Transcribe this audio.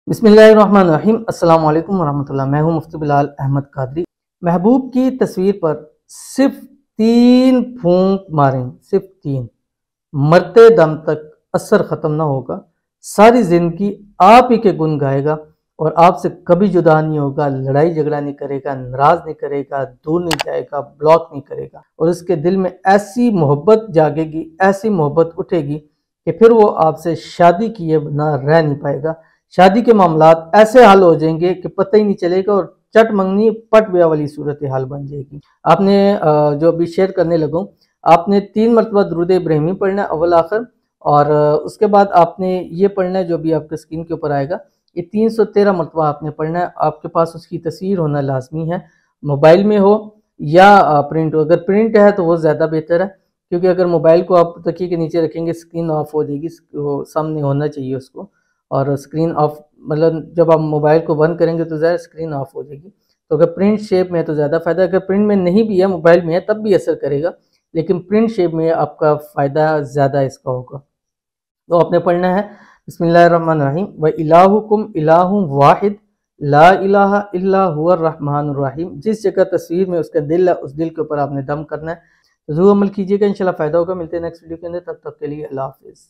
बिस्मिल्लाहिर्रहमानिर्रहीम। अस्सलाम वालेकुम वरहमतुल्लाह। मैं हूं मुफ्ती बिलाल अहमद कादरी। महबूब की तस्वीर पर सिर्फ 3 फूंक मारें, सिर्फ 3। मरते दम तक असर ख़त्म ना होगा। सारी ज़िंदगी आप ही के गुन गाएगा और आपसे कभी जुदा नहीं होगा, लड़ाई झगड़ा नहीं करेगा, नाराज़ नहीं करेगा, दूर नहीं जाएगा, ब्लॉक नहीं करेगा। और उसके दिल में ऐसी मोहब्बत जागेगी, ऐसी मोहब्बत उठेगी कि फिर वो आपसे शादी किए बिना रह नहीं पाएगा। शादी के मामलात ऐसे हल हो जाएंगे कि पता ही नहीं चलेगा और चट मंगनी पट ब्याह वाली सूरत हाल बन जाएगी। आपने जो अभी शेयर करने लगूँ, आपने 3 मरतबा दुरूद इब्राहिमी पढ़ना है अव्वल आखिर, और उसके बाद आपने ये पढ़ना है जो भी आपके स्क्रीन के ऊपर आएगा। ये 313 मरतबा आपने पढ़ना है। आपके पास उसकी तस्वीर होना लाजमी है, मोबाइल में हो या प्रिंट हो। अगर प्रिंट है तो वो ज़्यादा बेहतर है, क्योंकि अगर मोबाइल को आप तकिए के नीचे रखेंगे स्क्रीन ऑफ हो जाएगी, वो सामने होना चाहिए उसको। और स्क्रीन ऑफ मतलब जब आप मोबाइल को बंद करेंगे तो ज़्यादा स्क्रीन ऑफ हो जाएगी। तो अगर प्रिंट शेप में है तो ज़्यादा फ़ायदा। अगर प्रिंट में नहीं भी है, मोबाइल में है, तब भी असर करेगा, लेकिन प्रिंट शेप में आपका फ़ायदा ज़्यादा इसका होगा। तो आपने पढ़ना है बिस्मिल्लाहिर्रहमानिर्रहीम व इलाहुकुम इलाहुम वाहिद ला इलाहा इल्ला हुवर रहमानुर रहीम। जिस जगह तस्वीर में उसका दिल है, उस दिल के ऊपर आपने दम करना है। तो ज़रूर अमल कीजिएगा, इंशाल्लाह फ़ायदा होगा। मिलते हैं नेक्स्ट वीडियो के अंदर, तब तक के लिए अल्लाह हाफ़िज़।